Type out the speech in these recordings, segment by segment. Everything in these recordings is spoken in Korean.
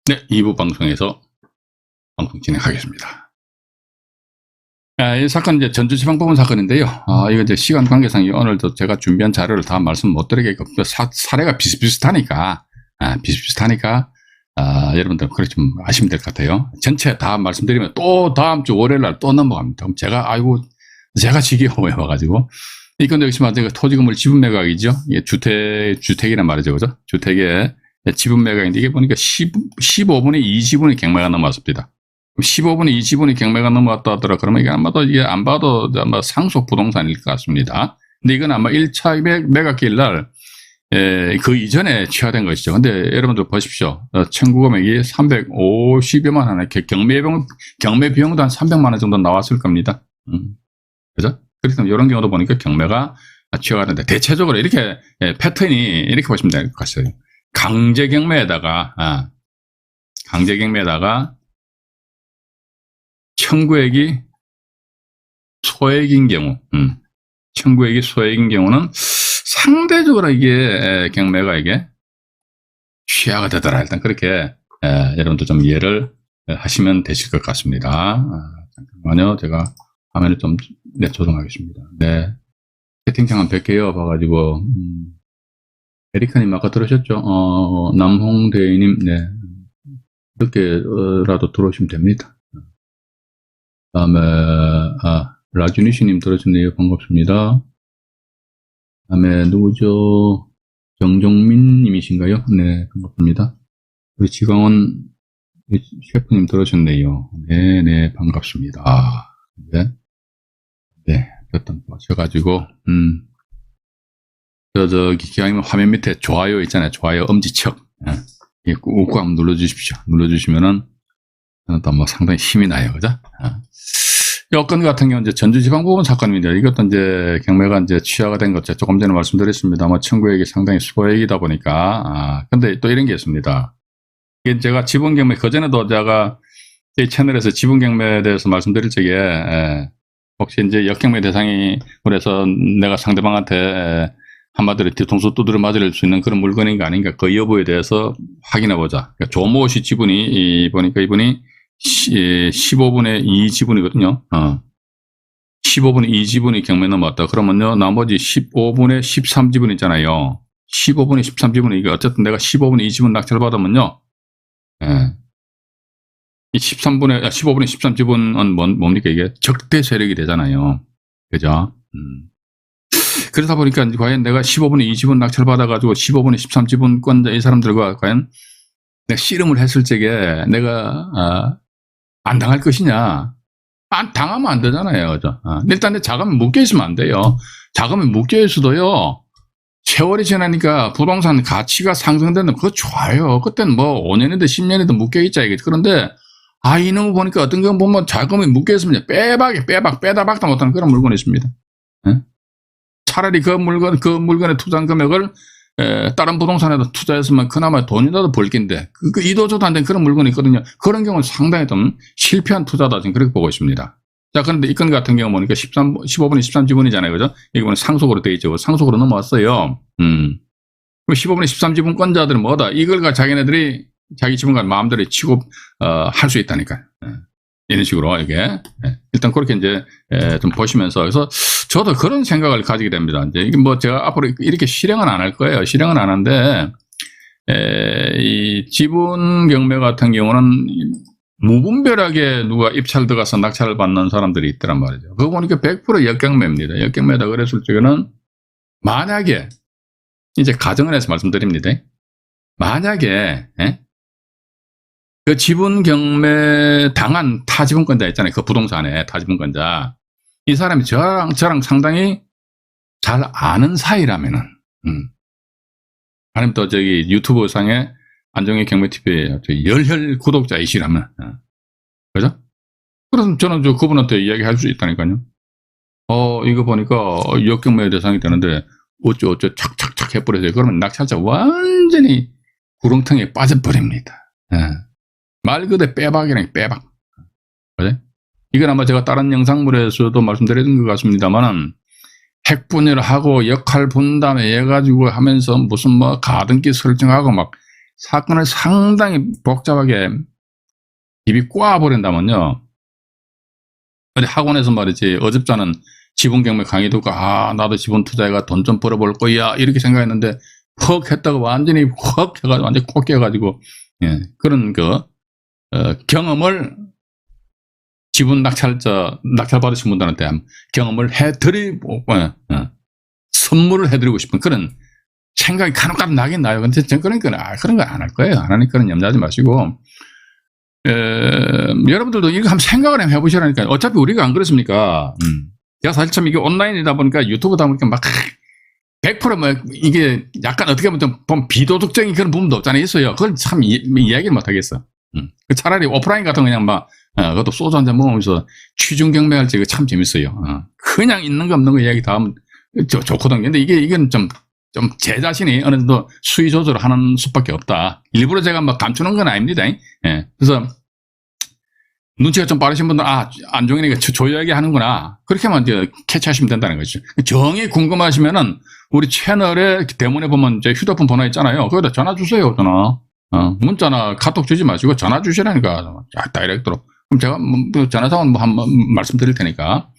네, 2부 방송에서 방송 진행하겠습니다. 이 사건 이제 전주지방법원 사건인데요. 이거 이제 시간 관계상 오늘도 제가 준비한 자료를 다 말씀 못 드리겠고 사례가 비슷비슷하니까 여러분들 그렇게 좀 아시면 될 것 같아요. 전체 다 말씀드리면 또 다음 주 월요일 날 또 넘어갑니다. 그럼 제가 지겨워요 와가지고. 이건 역시만 토지 건물 지분 매각이죠. 이게 주택이란 말이죠, 그죠? 주택의 지분 매각인데 이게 보니까 15분의 20분이 경매가 넘어왔습니다. 15분의 20분이 경매가 넘어왔다 하더라. 그러면 이게 아마도 이게 안 봐도 아마 상속 부동산일 것 같습니다. 근데 이건 아마 1차 매각기일 날, 그 이전에 취하된 것이죠. 근데 여러분들 보십시오. 청구 금액이 350여만 원, 경매 비용도 한 300만 원 정도 나왔을 겁니다. 그죠? 그래서 이런 경우도 보니까 경매가 취하는데 대체적으로 이렇게 패턴이 이렇게 보시면 될 것 같아요. 강제 경매에다가 청구액이 소액인 경우, 청구액이 소액인 경우는 상대적으로 이게 경매가 이게 취하가 되더라. 일단 그렇게 여러분들 좀 이해를 하시면 되실 것 같습니다. 잠깐만요. 제가 화면을 좀 조정하겠습니다. 네. 채팅창 한 100개 이어봐가지고, 에리카님 아까 들으셨죠? 남홍대님, 네. 이렇게라도 들어오시면 됩니다. 다음에, 라주니시님 들어주셨네요. 반갑습니다. 다음에, 누구죠? 정종민님이신가요? 네, 반갑습니다. 우리 지광원 셰프님 들어주셨네요. 네네, 반갑습니다. 네, 어떤 보셔가지고, 기왕이면 화면 밑에 좋아요 있잖아요. 좋아요 엄지척. 꾹꾹 한번 눌러주십시오. 눌러주시면은, 또 뭐 상당히 힘이 나요. 그죠? 이 건 같은 경우는 이제 전주지방법원 사건입니다. 이것도 이제 경매가 이제 취하가 된 것, 제가 조금 전에 말씀드렸습니다만, 청구액이 상당히 소액이다 보니까, 근데 또 이런 게 있습니다. 이게 제가 지분경매, 그전에도 제가 이 채널에서 지분경매에 대해서 말씀드릴 적에, 혹시 이제 역경매 대상이, 그래서 내가 상대방한테 한마디로 뒤통수 두드려 맞을 수 있는 그런 물건인가 아닌가, 그 여부에 대해서 확인해 보자. 그러니까 조모 씨 지분이, 보니까 이분이 15분의 2 지분이거든요. 15분의 2 지분이 경매 넘어왔다. 그러면요, 나머지 15분의 13 지분 있잖아요. 15분의 13 지분이, 이게 어쨌든 내가 15분의 2 지분 낙찰을 받으면요, 이 15분의 13 지분은 뭡니까? 이게 적대 세력이 되잖아요. 그죠? 그러다 보니까 과연 내가 15분의 2 지분 낙찰 받아가지고 15분의 13 지분권자 이 사람들과 과연 내가 씨름을 했을 적에 내가, 안 당할 것이냐. 당하면 안 되잖아요. 그죠? 일단 내 자금이 묶여있으면 안 돼요. 자금이 묶여있어도요, 세월이 지나니까 부동산 가치가 상승되는 그거 좋아요. 그때는 뭐 5년이든 10년이든 묶여있자. 그런데, 이놈을 보니까 어떤 건 보면 자금이 묶여있으면 빼다 박다 못하는 그런 물건이 있습니다. 차라리 그 물건에 투자한 금액을 다른 부동산에도 투자했으면 그나마 돈이라도 벌 낀데, 이도저도 안 된 그런 물건이 있거든요. 그런 경우는 상당히 좀 실패한 투자다. 지금 그렇게 보고 있습니다. 자, 그런데 이 건 같은 경우 보니까 15분의 13 지분이잖아요. 그죠? 이거는 상속으로 되어 있죠. 상속으로 넘어왔어요. 15분의 13 지분권자들은 뭐다? 이걸 자기네들이 자기 지분과 마음대로 치고, 할 수 있다니까요. 이런 식으로, 이게. 일단 그렇게 이제, 좀 보시면서. 그래서 저도 그런 생각을 가지게 됩니다. 이제 이게 뭐 제가 앞으로 이렇게 실행은 안 할 거예요. 실행은 안 하는데, 이 지분 경매 같은 경우는 무분별하게 누가 입찰 들어가서 낙찰을 받는 사람들이 있더란 말이죠. 그거 보니까 100% 역경매입니다. 역경매다 그랬을 적에는 만약에, 이제 가정을 해서 말씀드립니다. 만약에, 그 지분 경매 당한 타지분권자 있잖아요. 그 부동산에 타지분권자. 이 사람이 저랑 상당히 잘 아는 사이라면은, 아니면 또 유튜브 상에 안정의 경매TV에 열혈 구독자이시라면, 그죠? 그래서 저는 그분한테 이야기할 수 있다니까요. 이거 보니까 역경매 대상이 되는데, 어쩌 착착착 해버려요. 그러면 낙찰자 완전히 구렁텅이에 빠져버립니다. 말 그대로 빼박이랑 빼박. 그죠? 이건 아마 제가 다른 영상물에서도 말씀드린 것 같습니다만은, 핵분열하고 역할 분담해 가지고 하면서 무슨 뭐 가등기 설정하고 막 사건을 상당히 복잡하게 입이 꼬아버린다면요. 어디 학원에서 말이지, 어줍잖은 지분 경매 강의 듣고, 나도 지분 투자해가 돈 좀 벌어볼 거야. 이렇게 생각했는데, 헉 했다가 완전히 헉 해가지고, 완전히 코 깨가지고, 예, 그런 경험을 지분 낙찰 받으신 분들한테 경험을 해드리고, 선물을 해드리고 싶은 그런 생각이 간혹가다 나긴 나요. 근데 전 그러니까, 그런 거 안 할 거예요. 안 하니까는 염려하지 마시고, 여러분들도 이거 한번 생각을 한번 해보시라니까. 어차피 우리가 안 그렇습니까? 제가 사실 참 이게 온라인이다 보니까 유튜브다 보니까 막 100%뭐 이게 약간 어떻게 보면 좀 비도덕적인 그런 부분도 없잖아요. 있어요. 그건 참 이야기를 못 하겠어. 차라리 오프라인 같은 거 그냥 막, 그것도 소주 한잔 먹으면서 취중 경매할 때 참 재밌어요. 그냥 있는 거 없는 거 이야기 다 하면 좋거든요. 근데 이건 좀 제 자신이 어느 정도 수위 조절을 하는 수밖에 없다. 일부러 제가 막 감추는 건 아닙니다. 예. 그래서 눈치가 좀 빠르신 분들은 안종현이가 조용하게 하는구나. 그렇게만 이제 캐치하시면 된다는 거죠. 정이 궁금하시면은 우리 채널에 대문에 보면 제 휴대폰 번호 있잖아요. 거기다 전화 주세요. 전화. 문자나 카톡 주지 마시고 전화 주시라니까. 다이렉트로. 그럼 제가 전화상은 한번 말씀드릴 테니까.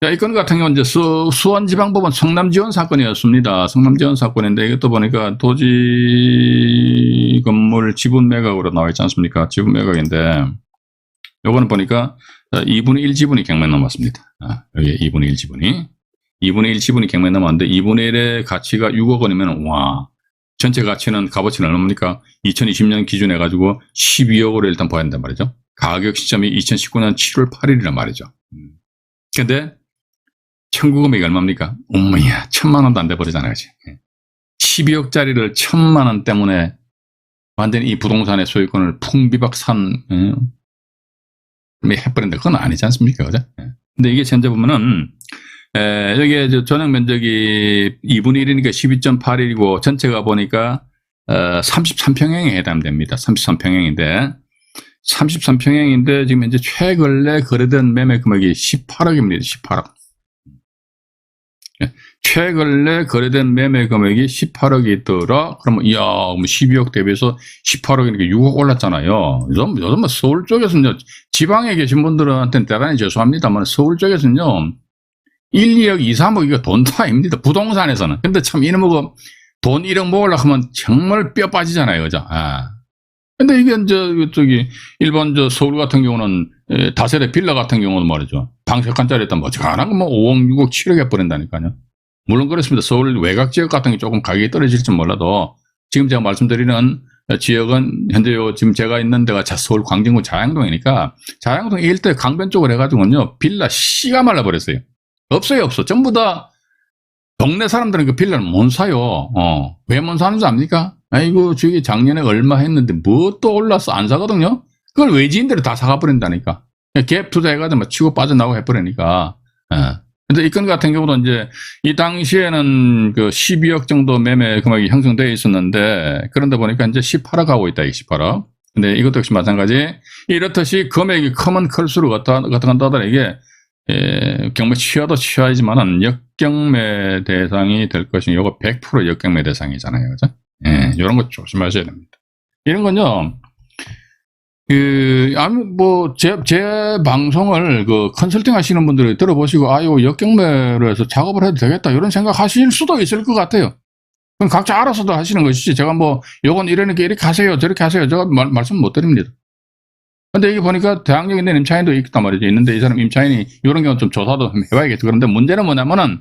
자, 이 건 같은 경우는 이제 수원지방법원 성남지원 사건이었습니다. 성남지원 사건인데 이것도 보니까 토지 건물 지분 매각으로 나와 있지 않습니까? 지분 매각인데 요거는 보니까 2분의 1 지분이 경매 넘었습니다. 여기 2분의 1 지분이. 2분의 1 지분이 경매 넘었는데 2분의 1의 가치가 6억 원이면 전체 가치는 값어치는 얼마입니까? 2020년 기준 해가지고 12억으로 일단 봐야 된단 말이죠. 가격 시점이 2019년 7월 8일이란 말이죠. 근데 청구 금액이 얼마입니까? 어머야, 1,000만 원도 안 돼버리잖아요. 12억짜리를 1,000만 원 때문에 완전히 이 부동산의 소유권을 풍비박산 해버린다. 그건 아니지 않습니까? 그죠? 근데 이게 현재 보면은 여기에 전용 면적이 2분의 1이니까 12.81이고 전체가 보니까 33평형에 해당됩니다. 33평형인데 33평형인데 지금 현재 최근에 거래된 매매 금액이 18억입니다. 18억. 최근에 거래된 매매 금액이 18억이 있더라. 그러면 12억 대비해서 18억이니까 6억 올랐잖아요. 요즘 서울 쪽에서는요, 지방에 계신 분들한테는 대단히 죄송합니다만 서울 쪽에서는요 1, 2억, 2, 3억 이거 돈도 아닙니다. 부동산에서는. 근데 참 이놈의 돈 1억 모으려고 하면 정말 뼈 빠지잖아요. 그죠? 근데 이게 일반 서울 같은 경우는 다세대 빌라 같은 경우는 말이죠. 방 3칸짜리 했던 어지간한 거 5억, 6억, 7억 해버린다니까요. 물론 그렇습니다. 서울 외곽 지역 같은 게 조금 가격이 떨어질지 몰라도 지금 제가 말씀드리는 지역은 현재 지금 제가 있는 데가 서울 광진구 자양동이니까 자양동 일대 강변 쪽으로 해가지고는요 빌라 씨가 말라버렸어요. 없어요. 전부 다 동네 사람들은 그 빌라를 못 사요. 왜 못 사는지 압니까? 아이고, 저기 작년에 얼마 했는데 뭐 또 올라서 안 사거든요? 그걸 외지인들이 다 사가버린다니까. 갭 투자해가지고 막 치고 빠져나오고 해버리니까. 근데 이 건 같은 경우도 이제 이 당시에는 그 12억 정도 매매 금액이 형성되어 있었는데 그런데 보니까 이제 18억 하고 있다, 이 18억. 근데 이것도 역시 마찬가지. 이렇듯이 금액이 크면 클수록 어떤 거다 이게 경매 취하도 취하지만은 역경매 대상이 될 것이 요거 100% 역경매 대상이잖아요. 그죠? 이런 거 조심하셔야 됩니다. 이런 건요, 제 방송을 컨설팅 하시는 분들이 들어보시고, 이거 역경매로 해서 작업을 해도 되겠다, 이런 생각 하실 수도 있을 것 같아요. 그럼 각자 알아서도 하시는 것이지, 제가 요건 이러니까 이렇게 하세요, 저렇게 하세요, 제가 말씀 못 드립니다. 근데 이게 보니까 대학역 있는 임차인도 있단 말이죠. 있는데 이 사람 임차인이 이런 경우 좀 조사도 해봐야겠죠. 그런데 문제는 뭐냐면은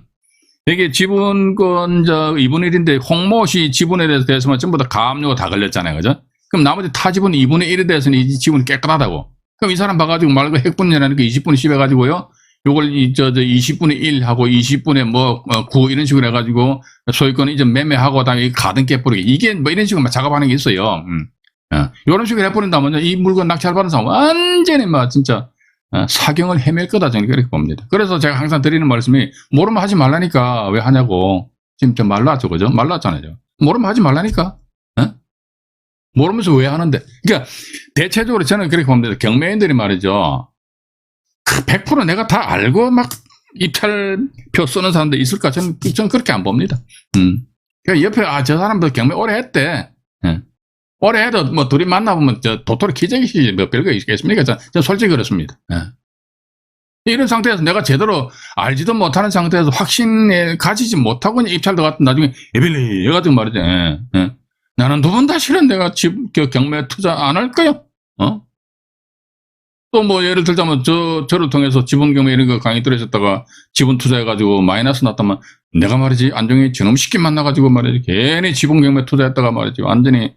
이게 지분권 2분의 1인데 홍모시 지분에 대해서만 전부 다 가압류가 다 걸렸잖아요. 그죠? 그럼 나머지 타 지분 2분의 1에 대해서는 이 지분이 깨끗하다고. 그럼 이 사람 봐가지고 말고 핵분열하니까 20분의 10 해가지고요. 요걸 20분의 1하고 20분의 9 이런 식으로 해가지고 소유권을 이제 매매하고 다음에 가등 깨버리기. 이게 이런 식으로 작업하는 게 있어요. 이런 식으로 해버린다면요, 이 물건 낙찰받은 사람 완전히 진짜 사경을 헤맬 거다, 저는 그렇게 봅니다. 그래서 제가 항상 드리는 말씀이 모르면 하지 말라니까 왜 하냐고. 지금 좀 말랐죠, 그죠? 말랐잖아요. 모르면 하지 말라니까. 모르면서 왜 하는데? 그러니까 대체적으로 저는 그렇게 봅니다. 경매인들이 말이죠, 100% 내가 다 알고 막 입찰표 쓰는 사람들 있을까? 저는 그렇게 안 봅니다. 그러니까 옆에 저 사람도 경매 오래 했대. 오래 해도 뭐 둘이 만나보면 저 도토리 기적이지 뭐 별거 있겠습니까? 전 솔직히 그렇습니다. 예. 이런 상태에서 내가 제대로 알지도 못하는 상태에서 확신에 가지지 못하고 입찰 들어갔다 나중에 에빌리 해가지고 말이지. 예, 예. 나는 두 번 다 실은 내가 경매 투자 안 할 거야. 어? 또 뭐 예를 들자면 저를 통해서 지분 경매 이런 거 강의 들으셨다가 지분 투자해가지고 마이너스 났다면 내가 말이지 안정이 저놈 쉽게 만나가지고 말이지 괜히 지분 경매 투자했다가 말이지 완전히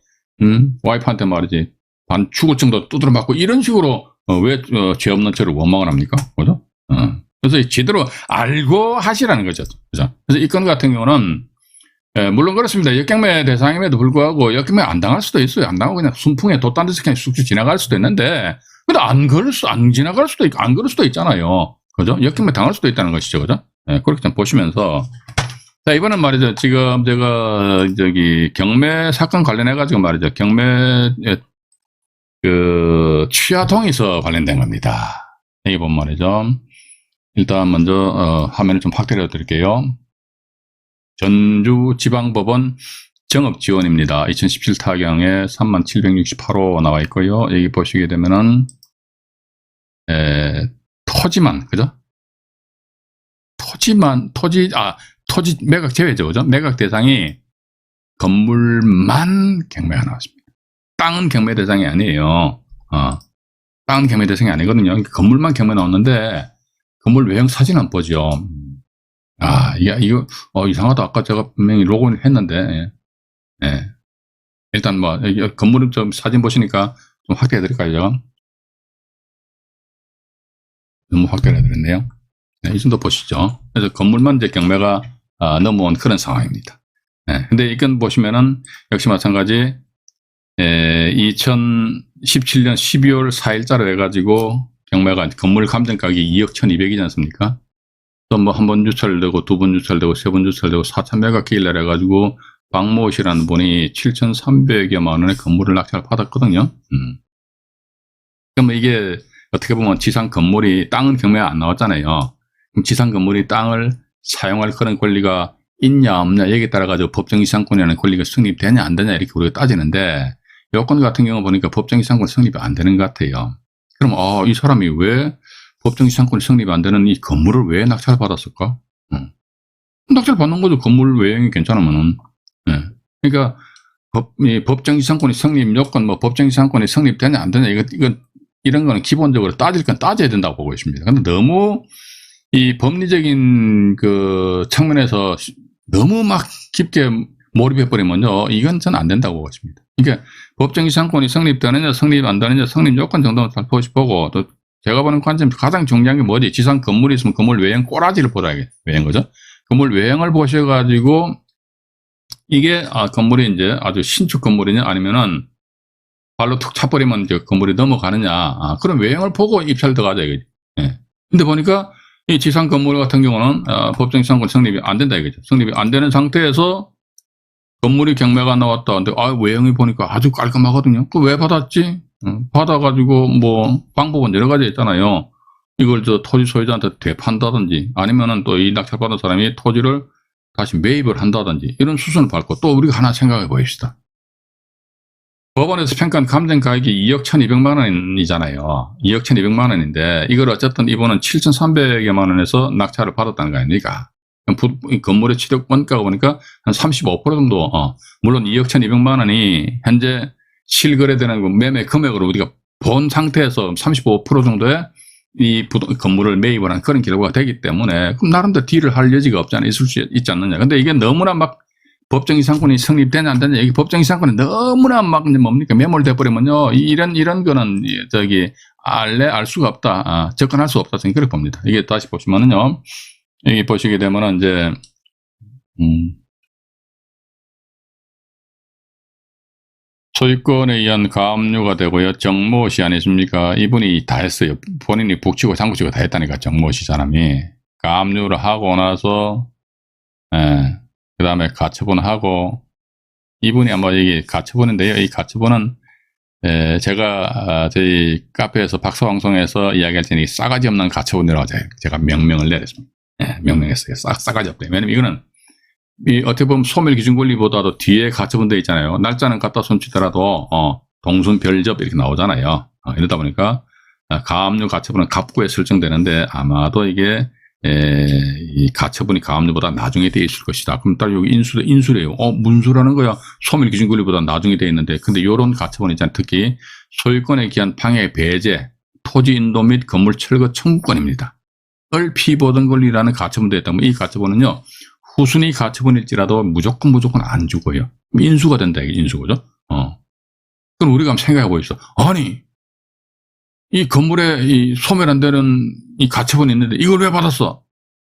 와이프한테 말이지 반 죽을 정도 두드려 맞고 이런 식으로 왜 죄 없는 저를 원망을 합니까? 그죠? 그래서 제대로 알고 하시라는 거죠. 그죠? 그래서 이 건 같은 경우는 물론 그렇습니다. 역경매 대상임에도 불구하고 역경매 안 당할 수도 있어요. 안 당하고 그냥 순풍에 돛단 듯이 그냥 쑥쑥 지나갈 수도 있는데 근데 안 지나갈 수도 있고 안 그럴 수도 있잖아요. 그죠? 역경매 당할 수도 있다는 것이죠. 그죠? 그렇게 좀 보시면서 자, 이번엔 말이죠. 지금 제가 경매 사건 관련해가지고 말이죠. 경매 취하 동의서 관련된 겁니다. 여기 보면 말이죠. 일단 먼저 화면을 좀 확대해 드릴게요. 전주지방법원 정업지원입니다. 2017 타경에 3768호 나와 있고요. 여기 보시게 되면은 토지만 그죠? 토지 매각 제외죠. 그죠? 매각 대상이 건물만 경매가 나왔습니다. 땅은 경매 대상이 아니에요. 땅은 경매 대상이 아니거든요. 건물만 경매 나왔는데 건물 외형 사진 안 보죠. 이거 이상하다. 아까 제가 분명히 로그인 했는데 일단 뭐 건물은 좀 사진 보시니까 좀 확대해 드릴까요? 제가 너무 확대를 해드렸네요. 이 정도 보시죠. 그래서 건물만 이제 경매가 넘어온 그런 상황입니다. 근데 이건 보시면은 역시 마찬가지 2017년 12월 4일자로 해가지고 경매가 건물 감정가격이 2억 1200이지 않습니까? 또 뭐 한 번 유찰되고 두 번 유찰되고 세 번 유찰되고 4,000매가 기일날 해가지고 박모 씨라는 분이 7,300여만 원의 건물을 낙찰을 받았거든요. 그러면 이게 어떻게 보면 지상 건물이 땅은 경매가 안 나왔잖아요. 그럼 지상 건물이 땅을 사용할 그런 권리가 있냐 없냐 여기에 따라 가지고 법정이상권이라는 권리가 성립되냐 안 되냐 이렇게 우리가 따지는데 요건 같은 경우 보니까 법정이상권 성립이 안 되는 것 같아요. 그럼 이 사람이 왜 법정이상권이 성립이 안 되는 이 건물을 왜 낙찰을 받았을까? 낙찰 받는 거죠. 건물 외형이 괜찮으면은. 그러니까 법정이상권이 성립 요건 뭐 법정이상권이 성립되냐 안 되냐 이런 거는 기본적으로 따질 건 따져야 된다고 보고 있습니다. 근데 너무 이 법리적인 그 측면에서 너무 막 깊게 몰입해버리면요. 이건 전 안 된다고 보고 있습니다. 그러니까 법정이상권이 성립되느냐 성립 안 되느냐 성립 요건 정도는 살펴보시 보고 또 제가 보는 관점 가장 중요한 게 뭐지? 지상 건물이 있으면 건물 외형 꼬라지를 보라게 외형 거죠. 건물 외형을 보셔가지고 이게 건물이 이제 아주 신축 건물이냐 아니면은 발로 툭 차버리면 이제 건물이 넘어가느냐 그런 외형을 보고 입찰 들어가자 이거지. 근데 보니까 이 지상 건물 같은 경우는 법정이상권 성립이 안 된다 이거죠. 성립이 안 되는 상태에서 건물이 경매가 나왔다. 근데 외형이 보니까 아주 깔끔하거든요. 그 왜 받았지? 받아가지고 뭐 방법은 여러 가지 있잖아요. 이걸 토지 소유자한테 되판다든지 아니면은 또 이 낙찰받은 사람이 토지를 다시 매입을 한다든지 이런 수순을 밟고 또 우리가 하나 생각해 보십시다. 법원에서 평가한 감정가격이 2억 1200만 원이잖아요. 2억 1200만 원인데 이걸 어쨌든 이번은 7300여만 원에서 낙찰을 받았다는 거 아닙니까? 건물의 취득 원가가 보니까 한 35% 정도 물론 2억 1200만 원이 현재 실거래되는 매매 금액으로 우리가 본 상태에서 35% 정도의 이 건물을 매입을 한 그런 결과가 되기 때문에 그럼 나름대로 딜을 할 여지가 없지 않아 있을 수 있지 않느냐. 근데 이게 너무나 막 법정이상권이 성립되냐 안 되냐 여기 법정이상권이 너무나 막 뭡니까 매몰돼 버리면요 이런 거는 알 수가 없다. 접근할 수 없다. 저는 그렇게 봅니다. 이게 다시 보시면은요 여기 보시게 되면은 이제 소유권에 의한 가압류가 되고요. 정모시 아니십니까? 이분이 다 했어요. 본인이 북치고 장구치고 다 했다니까 정모시 사람이. 가압류를 하고 나서 그 다음에 가처분하고 이분이 아마 이게 가처분인데요. 이 가처분은 제가 저희 카페에서 박사방송에서 이야기할 테니 싸가지 없는 가처분이라고 제가 명명을 내렸습니다. 명명했어요. 싸가지 없다. 왜냐면 이거는 어떻게 보면 소멸 기준 권리보다도 뒤에 가처분 돼 있잖아요. 날짜는 갖다 손치더라도 동순별접 이렇게 나오잖아요. 이러다 보니까 가압류 가처분은 갑구에 설정되는데 아마도 이게 이 가처분이 가압류보다 나중에 돼 있을 것이다. 그럼 딱 여기 인수래요. 문수라는 거야. 소멸 기준 권리보다 나중에 돼 있는데, 근데 이런 가처분 있잖아요. 특히 소유권에 기한 방해 배제, 토지 인도 및 건물 철거 청구권입니다. 을 피보던 권리라는 가처분도 있다면 이 가처분은요, 후순위 가처분일지라도 무조건 안 주고요. 인수가 된다, 이게 인수거죠. 그럼 우리가 한번 생각해 보십시오. 아니, 이 건물에 이 소멸 안 되는 이 가처분이 있는데 이걸 왜 받았어?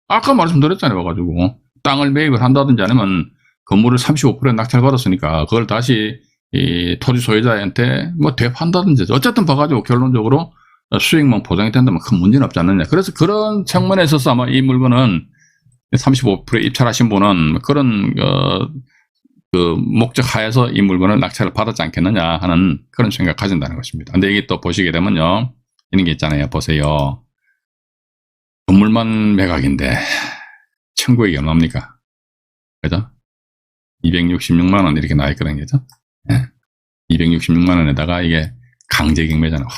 아까 말씀드렸잖아요. 와가지고 땅을 매입을 한다든지 아니면 건물을 35% 낙찰받았으니까 그걸 다시 이 토지 소유자한테 뭐 대파한다든지 어쨌든 봐가지고 결론적으로 수익만 보장이 된다면 큰 문제는 없지 않느냐. 그래서 그런 측면에 있어서 아마 이 물건은 35% 입찰하신 분은 그런 그 목적 하에서 이 물건을 낙찰을 받았지 않겠느냐 하는 그런 생각 가진다는 것입니다. 근데 이게 또 보시게 되면요, 이런 게 있잖아요. 보세요. 건물만 매각인데 청구액이 얼마입니까? 그죠? 266만 원 이렇게 나와 있거든요. 그죠? 266만 원에다가 이게 강제 경매잖아요.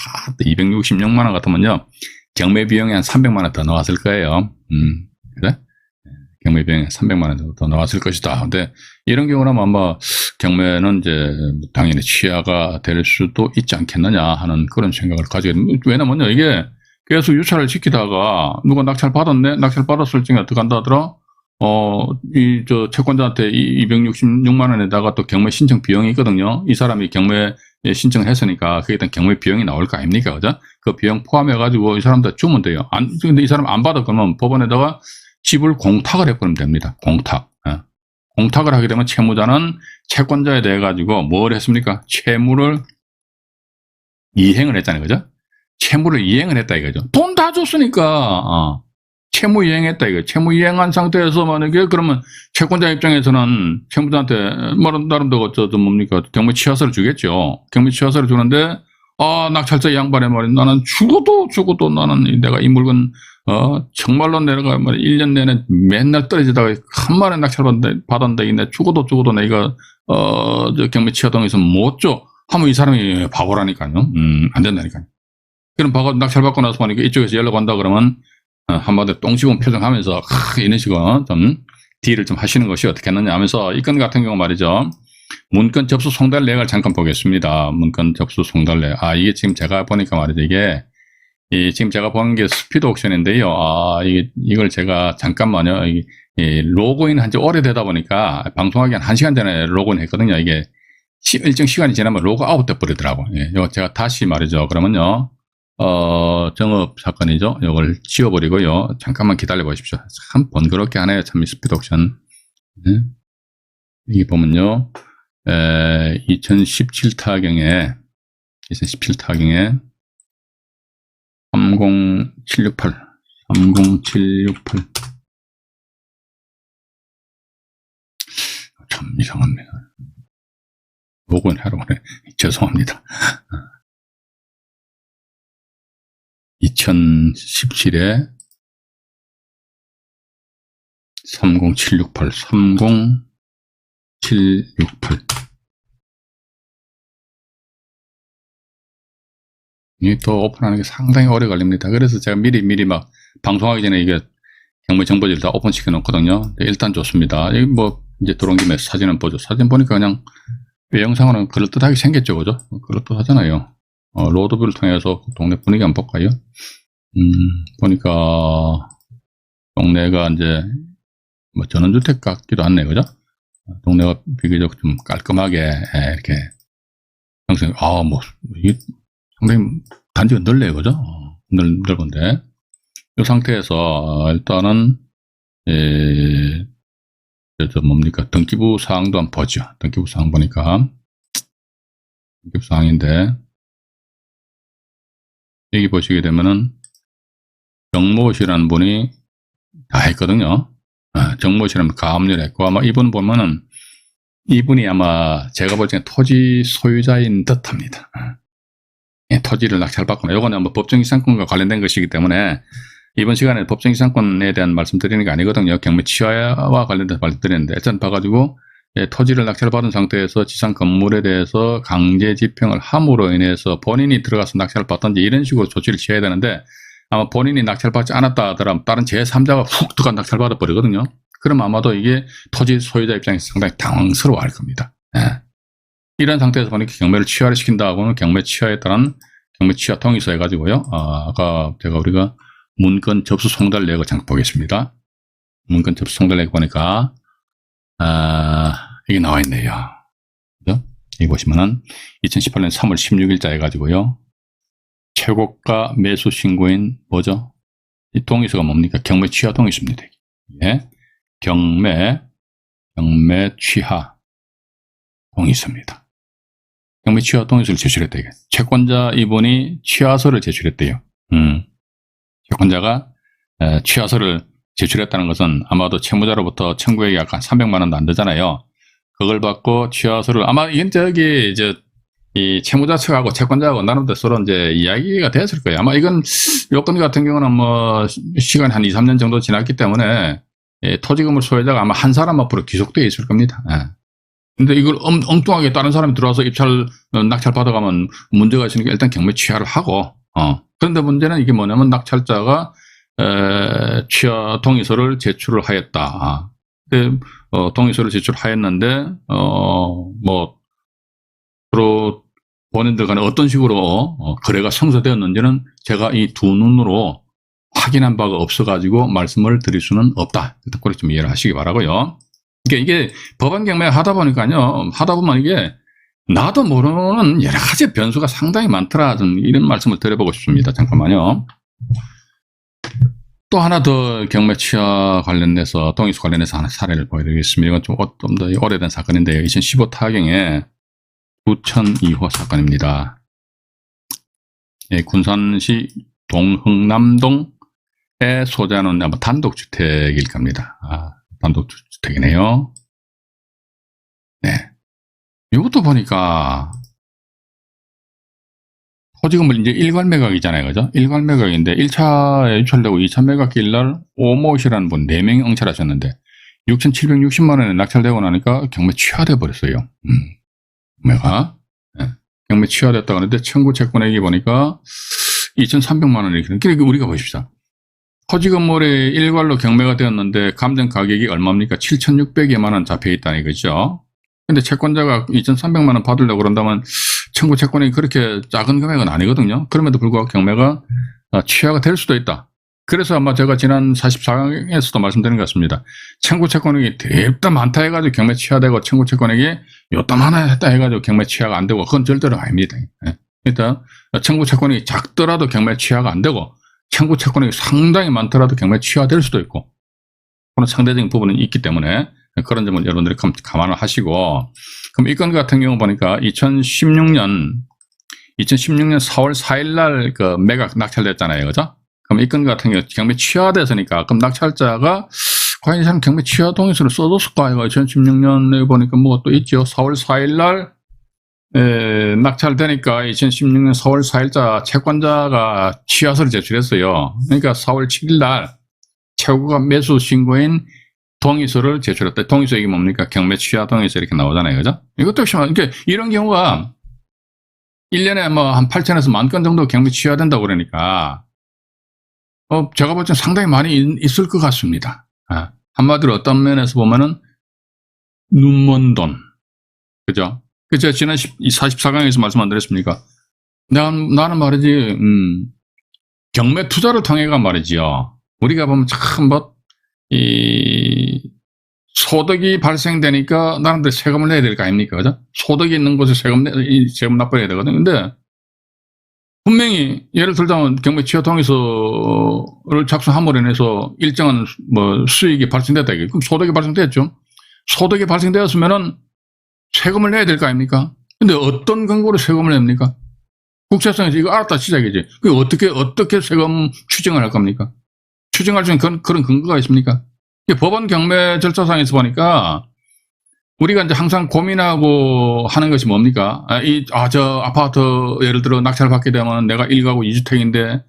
266만 원 같으면요, 경매 비용이 한 300만 원 더 나왔을 거예요. 그래? 경매 비용이 300만 원 정도 더 나왔을 것이다. 근데 이런 경우라면 아마 경매는 이제 당연히 취하가 될 수도 있지 않겠느냐 하는 그런 생각을 가지게 됩니다. 왜냐면요, 이게 계속 유찰을 시키다가 누가 낙찰 받았네? 낙찰 받았을 적에 어떻게 한다 하더라? 채권자한테 266만 원에다가 또 경매 신청 비용이 있거든요. 이 사람이 경매 신청을 했으니까 그에 대한 경매 비용이 나올 거 아닙니까? 그죠? 그 비용 포함해가지고 이 사람한테 주면 돼요. 근데 이 사람 안 받아 그러면 법원에다가 집을 공탁을 해버리면 됩니다. 공탁. 공탁을 하게 되면 채무자는 채권자에 대해 가지고 뭘 했습니까? 채무를 이행을 했잖아요. 그죠? 채무를 이행을 했다 이거죠. 돈 다 줬으니까, 채무 이행했다 이거. 채무 이행한 상태에서 만약에 그러면 채권자 입장에서는 채무자한테 나름대로 뭡니까? 경매 취하서를 주겠죠. 경매 취하서를 주는데, 낙찰자 양반의 말이 나는 죽어도 나는 내가 이 물건, 정말로 내가 1년 내내 맨날 떨어지다가 한 번에 낙찰 받았는데, 내 죽어도 내가, 경매 취하동에서 못 줘. 하면 이 사람이 바보라니까요. 안 된다니까요. 그럼 낙찰 받고 나서 보니까 이쪽에서 연락 온다 그러면, 한마디로 똥 씹은 표정하면서, 이런 식으로 좀, 딜을 좀 하시는 것이 어떻겠느냐 하면서, 이 건 같은 경우 말이죠. 문건 접수 송달 내역을 잠깐 보겠습니다. 문건 접수 송달 내역. 이게 지금 제가 보니까 말이죠. 이게, 지금 제가 보는 게 스피드 옥션인데요. 이걸 제가 잠깐만요. 로그인 한 지 오래되다 보니까, 방송하기 한 1시간 전에 로그인 했거든요. 이게, 일정 시간이 지나면 로그 아웃 돼 버리더라고. 이거 제가 다시 말이죠. 그러면요. 정업 사건이죠. 이걸 지워버리고요. 잠깐만 기다려 보십시오. 참 번거롭게 하네요. 참 스피드 옥션. 여기 보면요. 2017타경에 30768 참 이상합니다. 로그인 하러 오네. 죄송합니다. 2017에 30768 이게 또 오픈하는 게 상당히 오래 걸립니다. 그래서 제가 미리 막 방송하기 전에 이게 경매 정보지를 다 오픈시켜 놓거든요. 일단 좋습니다. 여기 이제 들어온 김에 사진은 보죠. 사진 보니까 그냥 영상으로는 그럴듯하게 생겼죠. 그죠? 그럴듯하잖아요. 로드뷰를 통해서 동네 분위기 한번 볼까요? 보니까 동네가 이제 전원주택 같기도 하네요. 그죠? 동네가 비교적 좀 깔끔하게 이렇게 형성이 이게 상당히 단지가 넓네요. 그죠? 넓은데 이 상태에서 일단은 뭡니까? 등기부 사항도 한번 보죠. 등기부 사항 보니까 등기부 사항인데 여기 보시게 되면은 정모 씨라는 분이 다 했거든요. 정모 씨라는 가압류를 했고 아마 이분 보면은 이분이 아마 제가 볼 때는 토지 소유자인 듯합니다. 토지를 낙찰받거나 이거는 법정이상권과 관련된 것이기 때문에 이번 시간에 법정이상권에 대한 말씀드리는 게 아니거든요. 경매 취하와 관련돼서 말씀드리는데, 일단 봐가지고 토지를 낙찰받은 상태에서 지상 건물에 대해서 강제 집행을 함으로 인해서 본인이 들어가서 낙찰을 받든지 이런 식으로 조치를 취해야 되는데, 아마 본인이 낙찰받지 않았다 하더라도 다른 제3자가 훅 들어가 낙찰받아 버리거든요. 그럼 아마도 이게 토지 소유자 입장에서 상당히 당황스러워 할 겁니다. 예. 이런 상태에서 보니까 경매를 취하를 시킨다 하고는 경매 취하에 따른 경매 취하 동의서 해가지고요. 아까 우리가 문건 접수 송달 내역을 잠깐 보겠습니다. 문건 접수 송달 내역 보니까 이게 나와 있네요. 그죠? 여기 보시면은 2018년 3월 16일자 해가지고요. 최고가 매수 신고인 뭐죠? 이 동의서가 뭡니까? 경매 취하 동의서입니다. 예. 경매 취하 동의서입니다. 경매 취하 동의서를 제출했다. 이게. 채권자 이분이 취하서를 제출했대요. 채권자가 취하서를 제출했다는 것은 아마도 채무자로부터 청구액이 약간 300만 원도 안 되잖아요. 그걸 받고 취하서를 아마 이건 이 채무자 측하고 채권자하고 나름대로 서로 이제 이야기가 됐을 거예요. 아마 이건 요건 같은 경우는 뭐 시간이 한 2, 3년 정도 지났기 때문에 토지건물 소유자가 아마 한 사람 앞으로 귀속되어 있을 겁니다. 예. 근데 이걸 엉뚱하게 다른 사람이 들어와서 낙찰 받아가면 문제가 있으니까 일단 경매 취하를 하고, 그런데 문제는 이게 뭐냐면 낙찰자가, 취하 동의서를 제출을 하였다. 동의서를 제출하였는데, 서로 본인들 간에 어떤 식으로, 거래가 성사되었는지는 제가 이 두 눈으로 확인한 바가 없어가지고 말씀을 드릴 수는 없다. 일단 그렇게 좀 이해를 하시기 바라고요. 이게 법안 경매 하다 보니까요, 하다 보면 이게 나도 모르는 여러 가지 변수가 상당히 많더라. 좀 이런 말씀을 드려보고 싶습니다. 잠깐만요. 또 하나 더 경매 취하 관련해서, 동의서 관련해서 하나 사례를 보여드리겠습니다. 이건 좀 더 오래된 사건인데요. 2015 타경의 2002호 사건입니다. 예, 군산시 동흥남동에 소재하는 아마 단독주택일 겁니다. 단독주택이네요. 네. 이것도 보니까 토지건물 이제 일괄 매각이잖아요. 그죠? 일괄 매각인데 1차에 유찰되고 2차 매각일 날 오모씨라는 분 4명이 응찰하셨는데 6,760만 원에 낙찰되고 나니까 경매 취하돼 버렸어요. 매각. 네. 경매 취하됐다고 하는데 청구 채권액이 보니까 2,300만 원이 이렇게. 그러니까 우리가 보십시다. 토지 건물이 일괄로 경매가 되었는데 감정 가격이 얼마입니까? 7,600여만 원 잡혀 있다는 거죠. 근데 채권자가 2,300만 원 받으려고 그런다면 청구 채권이 그렇게 작은 금액은 아니거든요. 그럼에도 불구하고 경매가 취하가 될 수도 있다. 그래서 아마 제가 지난 44강에서도 말씀드린 것 같습니다. 청구 채권액이 대다 많다 해가지고 경매 취하되고 청구 채권액이 요따 하나 했다 해가지고 경매 취하가 안 되고 그건 절대로 아닙니다. 일단 청구 채권액이 작더라도 경매 취하가 안 되고 청구 채권액이 상당히 많더라도 경매 취하될 수도 있고 그런 상대적인 부분은 있기 때문에 그런 점을 여러분들이 감안을 하시고, 그럼 이 건 같은 경우 보니까 2016년 4월 4일 날 그 매각 낙찰됐잖아요. 그죠? 그럼 이 건 같은 경우 경매 취하됐으니까 그럼 낙찰자가 과연 이 사람 경매 취하 동의서를 써줬을까? 2016년에 보니까 뭐가 또 있죠. 4월 4일 날 낙찰되니까 2016년 4월 4일자 채권자가 취하서를 제출했어요. 그러니까 4월 7일 날 최고가 매수 신고인 동의서를 제출했다. 동의서 이게 뭡니까? 경매 취하 동의서 이렇게 나오잖아요. 그죠? 이것도 역시, 그러니까 이런 경우가 1년에 뭐 한 8천에서 10,000건 정도 경매 취하된다고 그러니까, 제가 볼 땐 상당히 많이 있을 것 같습니다. 한마디로 어떤 면에서 보면은, 눈먼 돈. 그죠? 제가 지난 44강에서 말씀 안 드렸습니까? 나는 말이지, 경매 투자를 통해가 말이지요. 우리가 보면 참 소득이 발생되니까 나름대로 세금을 내야 될 거 아닙니까? 그죠? 소득이 있는 곳에 세금 납부해야 되거든요. 근데 분명히 예를 들자면 경매 취하 동의서를 작성함으로 인해서 일정한 수익이 발생됐다. 그럼 소득이 발생됐죠. 소득이 발생되었으면은 세금을 내야 될 거 아닙니까? 근데 어떤 근거로 세금을 냅니까? 국세청에서 이거 알았다 시작이지. 그 어떻게 세금 추징을 할 겁니까? 추징할 수 있는 그런 근거가 있습니까? 법원 경매 절차상에서 보니까 우리가 이제 항상 고민하고 하는 것이 뭡니까? 저 아파트 예를 들어 낙찰을 받게 되면 내가 1가구 2주택인데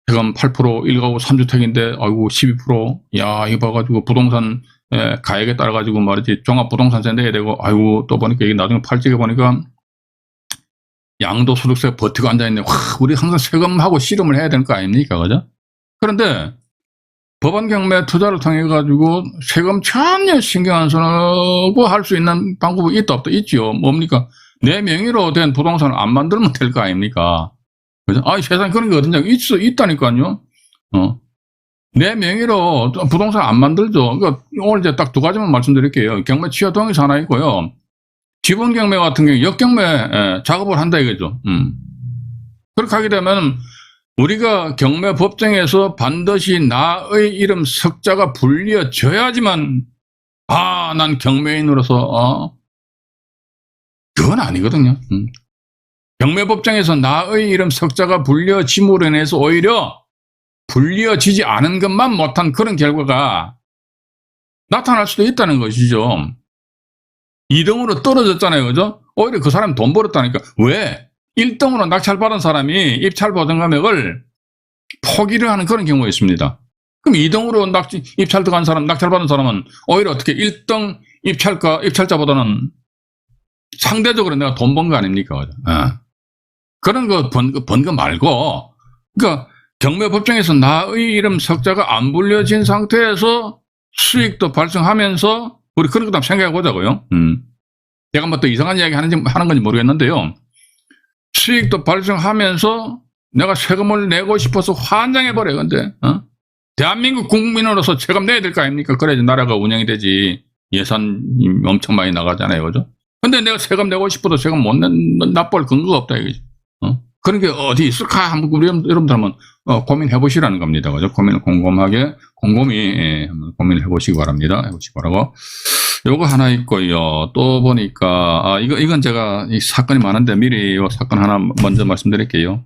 세금 8%, 1가구 3주택인데, 아이고, 12%. 야, 이거 봐가지고 부동산 가액에 따라가지고 말이지, 종합부동산세 내야 되고, 아이고, 또 보니까 이게 나중에 팔찌게 보니까, 양도소득세 버티고 앉아있네. 와, 우리 항상 세금하고 씨름을 해야 되는 거 아닙니까? 그죠? 그런데, 법안 경매 투자를 통해가지고 세금 전혀 신경 안 쓰고 할 수 있는 방법이 있다, 없다? 있죠. 뭡니까? 내 명의로 된 부동산을 안 만들면 될 거 아닙니까? 그죠? 아, 세상에 그런 게 어딨냐? 있다니까요. 내 명의로 부동산 안 만들죠. 그러니까 오늘 이제 딱 두 가지만 말씀드릴게요. 경매 취하 동의서 하나 있고요. 지분 경매 같은 경우 역경매 작업을 한다 이거죠. 그렇게 하게 되면 우리가 경매 법정에서 반드시 나의 이름 석자가 불려져야지만 난 경매인으로서 그건 아니거든요. 경매 법정에서 나의 이름 석자가 불려짐으로 인해서 오히려 불려지지 않은 것만 못한 그런 결과가 나타날 수도 있다는 것이죠. 2등으로 떨어졌잖아요. 그죠? 오히려 그 사람이 돈 벌었다니까. 왜? 1등으로 낙찰받은 사람이 입찰 보증 금액을 포기를 하는 그런 경우가 있습니다. 그럼 2등으로 입찰 들어간 사람, 낙찰받은 사람은 오히려 어떻게 1등 입찰자보다는 상대적으로 내가 돈 번 거 아닙니까? 그런 거 번 거 말고, 그러니까 경매 법정에서 나의 이름 석자가 안 불려진 상태에서 수익도 발생하면서 우리 그런 것도 한번 생각해 보자고요. 제가 뭐 또 이상한 이야기 하는 건지 모르겠는데요. 수익도 발생하면서 내가 세금을 내고 싶어서 환장해버려. 근데 대한민국 국민으로서 세금 내야 될 거 아닙니까? 그래야지 나라가 운영이 되지. 예산이 엄청 많이 나가잖아요. 그죠? 근데 내가 세금 내고 싶어도 세금 못 납부할 근거가 없다 이거지. 그런 게 어디 있을까? 한번 우리 여러분들 한번 고민해 보시라는 겁니다. 그죠? 고민을 곰곰이 한번 고민을 해 보시기 바랍니다. 해 보시기 바라고. 요거 하나 있고요. 또 보니까 이건 제가 이 사건이 많은데 미리 요 사건 하나 먼저 말씀드릴게요.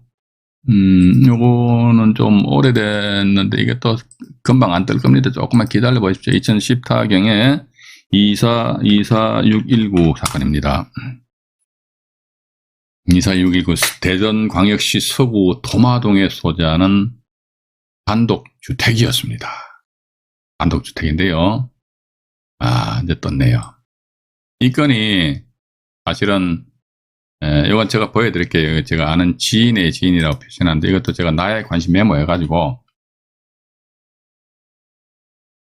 요거는 좀 오래됐는데 이게 또 금방 안 뜰 겁니다. 조금만 기다려 보십시오. 2014경에 24619 사건입니다. 24619 대전광역시 서구 도마동에 소재하는 단독주택이었습니다. 단독주택인데요. 이제 떴네요. 이 건이 사실은 이건 제가 보여드릴게요. 제가 아는 지인의 지인이라고 표시하는데 이것도 제가 나의 관심 메모해가지고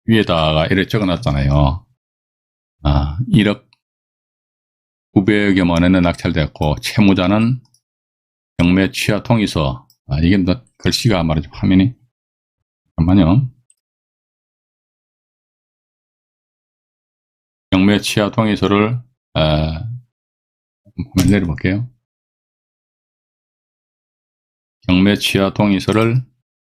위에다가 이렇게 적어놨잖아요. 1억 900여만 원에 낙찰되었고 채무자는 경매 취하 동의서. 이게 뭐 글씨가 말이죠. 화면이 잠깐만요. 경매 취하 동의서를 화면 내려볼게요. 경매 취하 동의서를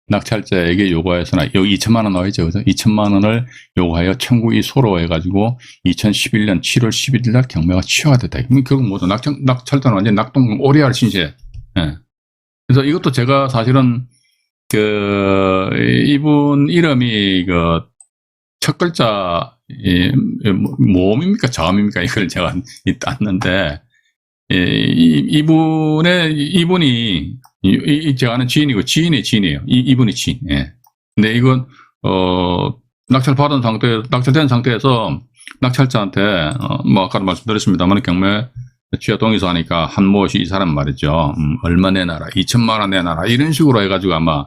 낙찰자에게 요구하여서나 여기 2천만 원 나와있죠. 그죠? 2천만 원을 요구하여 청구이소로 해가지고 2011년 7월 11일 날 경매가 취하가 됐다. 그럼 결국 뭐죠? 낙찰자는 완전 낙동 오리알 신세. 그래서 이것도 제가 사실은 이분 이름이 첫 글자 모음입니까? 자음입니까? 이걸 제가 땄는데 이분이 제가 아는 지인이고 지인의 지인이에요. 이분이 지인. 근데 이건 낙찰된 상태에서 낙찰자한테 아까도 말씀드렸습니다만 경매 취하 동의서 하니까 한모씨 이 사람 말이죠. 얼마 내놔라, 2천만 원 내놔라 이런 식으로 해가지고 아마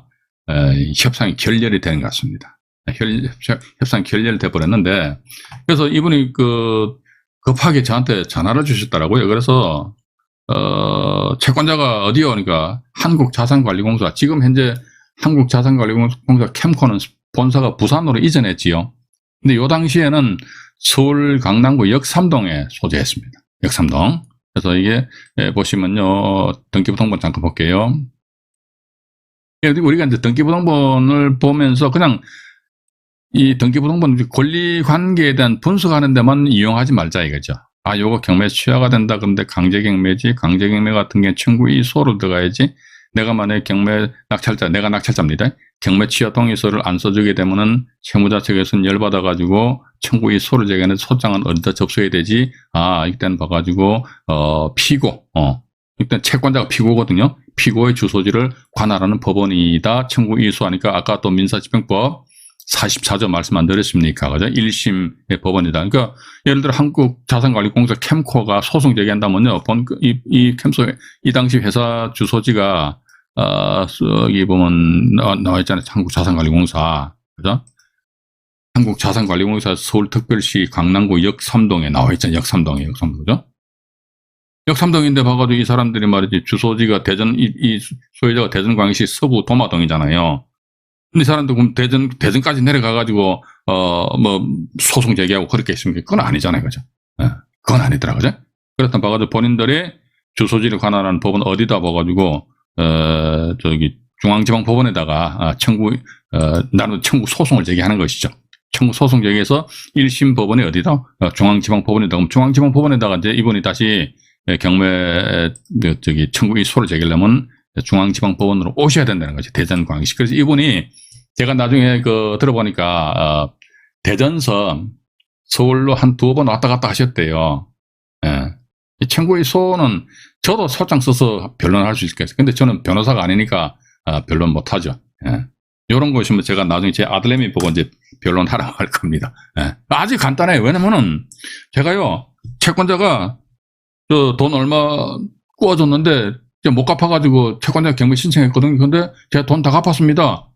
협상이 결렬이 되는 것 같습니다. 협상이 결렬돼 버렸는데 그래서 이분이 급하게 저한테 전화를 주셨더라고요. 그래서 채권자가 어디요? 그러니까 한국자산관리공사. 지금 현재 한국자산관리공사 캠코는 본사가 부산으로 이전했지요. 근데 요 당시에는 서울 강남구 역삼동에 소재했습니다. 역삼동. 그래서 이게 보시면요. 등기부등본 잠깐 볼게요. 우리가 이제 등기부등본을 보면서 그냥 이 등기부등본 권리관계에 대한 분석하는 데만 이용하지 말자 이거죠. 요거 경매 취하가 된다. 그런데 강제경매지. 강제경매 같은 게 청구이소로 들어가야지. 내가 만약에 내가 낙찰자입니다. 경매 취하 동의서를 안 써주게 되면은 채무자 측에서는 열받아가지고 청구이소를 제기하는데 소장은 어디다 접수해야 되지? 이때는 봐가지고, 피고, 일단 채권자가 피고거든요. 피고의 주소지를 관할하는 법원이다. 청구 이수하니까 아까 또 민사집행법 44조 말씀 안 드렸습니까? 그죠? 1심의 법원이다. 그러니까 예를 들어 한국자산관리공사 캠코가 소송 제기한다면요. 이 캠소 이 당시 회사 주소지가 여기 보면 나와 있잖아요. 한국자산관리공사. 그죠? 한국자산관리공사 서울특별시 강남구 역삼동에 나와 있잖아요. 역삼동에, 그죠? 역삼동인데 봐가지고 이 사람들이 말이지 주소지가 대전, 이 소유자가 대전광역시 서구 도마동이잖아요. 근데 이 사람들 그럼 대전까지 내려가가지고, 뭐, 소송 제기하고 그렇게 했습니까? 그건 아니잖아요. 그죠? 예. 그건 아니더라. 그죠? 그렇다면 봐가지고 본인들의 주소지를 관할하는 법은 어디다 봐가지고, 저기, 중앙지방법원에다가, 나는 청구 소송을 제기하는 것이죠. 청구 소송 제기해서 1심 법원이 어디다? 중앙지방법원에다가, 그럼 중앙지방법원에다가 이제 이분이 다시 경매, 청구 이 소를 제기하려면 중앙지방법원으로 오셔야 된다는 거죠. 대전광역시. 그래서 이분이 제가 나중에 들어보니까, 대전서 서울로 한 2번 왔다 갔다 하셨대요. 예. 이 청구의 소는 저도 소장 써서 변론할 수 있겠어요. 근데 저는 변호사가 아니니까, 변론 못 하죠. 예. 요런 거 있으면 제가 나중에 제 아들내미 보고 이제 변론하라고 할 겁니다. 예. 아주 간단해요. 왜냐면은 제가요, 채권자가 돈 얼마 꾸어줬는데 못 갚아가지고 채권자 경매 신청했거든요. 근데 제가 돈 다 갚았습니다.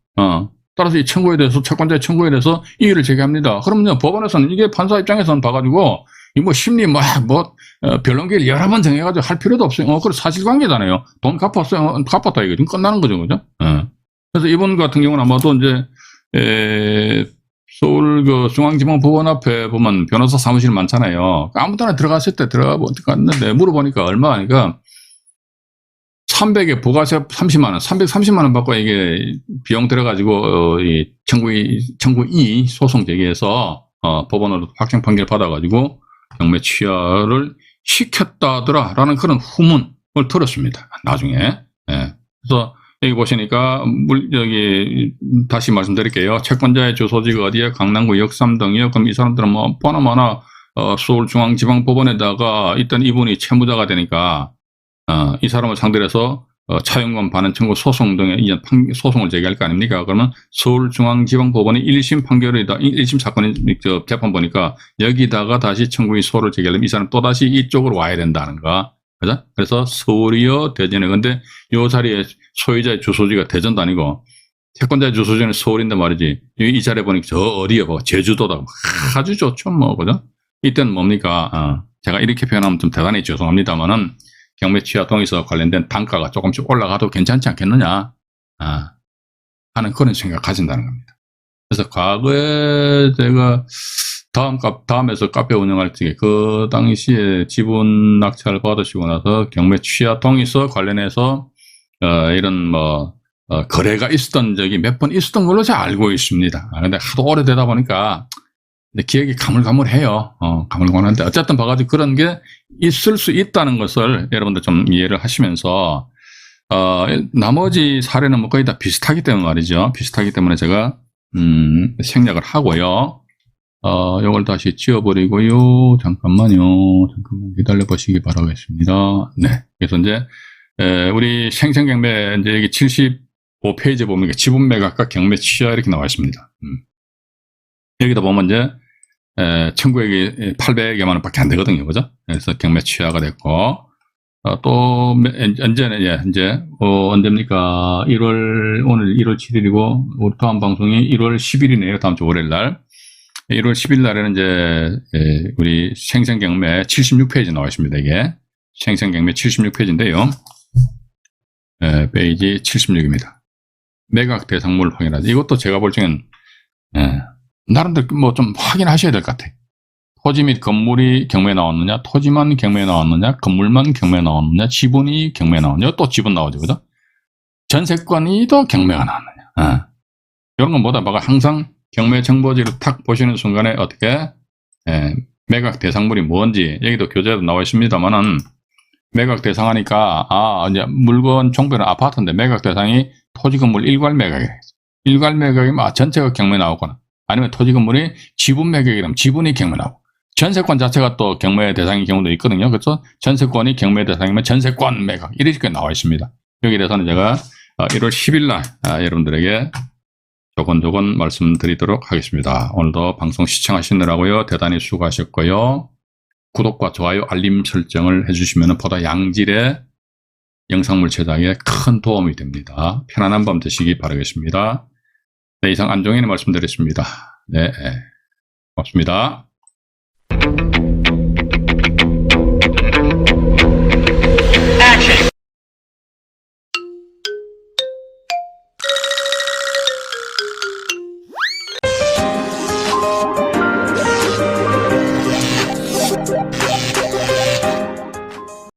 따라서 이 청구에 대해서 채권자의 청구에 대해서 이의를 제기합니다. 그러면요 법원에서는 이게 판사 입장에서는 봐가지고 이 뭐 심리 변론기를 여러 번 정해가지고 할 필요도 없어요. 그래 사실관계잖아요. 돈 갚았어요. 갚았다 이거 끝나는 거죠, 그죠? 그래서 이분 같은 경우는 아마도 이제 서울 중앙지방법원 앞에 보면 변호사 사무실 많잖아요. 아무 데나 들어갔을 때 들어갔는데 물어보니까 얼마 하니까 300에 부가세 30만 원, 330만 원 받고 이게 비용 들어가지고 이 청구 이 소송 제기해서 법원으로 확정 판결 받아가지고 경매 취하를 시켰다더라라는 그런 후문을 들었습니다. 나중에. 예. 그래서 여기 보시니까 여기 다시 말씀드릴게요. 채권자의 주소지가 어디에 강남구 역삼동이요. 그럼 이 사람들은 뭐 보나마나 서울중앙지방법원에다가 일단 이분이 채무자가 되니까 이 사람을 상대로 해서 차용권 반환 청구 소송 등의 소송을 제기할 거 아닙니까? 그러면 서울중앙지방법원이 1심 판결이다. 1심 사건이 재판 보니까 여기다가 다시 청구의 소를 제기하려면 이 사람 또다시 이쪽으로 와야 된다는 거. 그죠? 그래서 서울이요, 대전에. 근데 요 자리에 소유자의 주소지가 대전도 아니고 채권자의 주소지는 서울인데 말이지. 이 자리에 보니까 저 어디요? 제주도다. 아주 좋죠, 뭐. 그죠? 이때는 뭡니까? 제가 이렇게 표현하면 좀 대단히 죄송합니다만은 경매 취하 동의서 관련된 단가가 조금씩 올라가도 괜찮지 않겠느냐 하는 그런 생각 가진다는 겁니다. 그래서 과거에 제가 다음에서 카페 운영할 적에 그 당시에 지분 낙찰 받으시고 나서 경매 취하 동의서 관련해서 이런 거래가 있었던 적이 몇 번 있었던 걸로 제가 알고 있습니다. 근데 하도 오래되다 보니까 기억이 가물가물해요. 가물가물한데 어쨌든 봐가지고 그런 게 있을 수 있다는 것을 여러분들 좀 이해를 하시면서 나머지 사례는 뭐 거의 다 비슷하기 때문에 말이죠. 비슷하기 때문에 제가 생략을 하고요. 이걸 다시 지워버리고요. 잠깐만 기다려 보시기 바라겠습니다. 네. 그래서 이제 우리 생생경매 이제 여기 75페이지 보면 지분 매각과 경매 취하 이렇게 나와 있습니다. 여기다 보면 이제 청구액이 800여만 원밖에 안 되거든요. 그죠? 그래서 경매 취하가 됐고, 또, 언제입니까? 오늘 1월 7일이고, 우리 다음 방송이 1월 10일이네요. 다음 주 월요일 날. 1월 10일 날에는 이제, 우리 생생경매 76페이지 나와 있습니다. 이게. 생생경매 76페이지인데요. 페이지 76입니다. 매각 대상물 확인하지. 이것도 제가 볼 적엔, 나름대로 뭐 좀 확인하셔야 될 것 같아요. 토지 및 건물이 경매에 나왔느냐, 토지만 경매에 나왔느냐, 건물만 경매에 나왔느냐, 지분이 경매에 나왔느냐, 또 지분 나오죠, 그죠? 전세권이 또 경매가 나왔느냐. 이런 건 뭐다, 항상 경매 정보지를 탁 보시는 순간에 어떻게, 매각 대상물이 뭔지, 여기도 교재도 나와 있습니다만은, 매각 대상하니까, 이제 물건 종별은 아파트인데 매각 대상이 토지 건물 일괄 매각이에요. 일괄 매각이면 전체가 경매 나오거나, 아니면 토지 건물이 지분 매각이라면 지분이 경매 나오고, 전세권 자체가 또 경매 대상인 경우도 있거든요. 그래서 전세권이 경매 대상이면 전세권 매각 이렇게 나와 있습니다. 여기에 대해서는 제가 1월 10일 날 여러분들에게 조곤조곤 말씀드리도록 하겠습니다. 오늘도 방송 시청하시느라고요. 대단히 수고하셨고요. 구독과 좋아요, 알림 설정을 해주시면 보다 양질의 영상물 제작에 큰 도움이 됩니다. 편안한 밤 되시기 바라겠습니다. 네, 이상 안종현이 말씀드렸습니다. 네, 고맙습니다.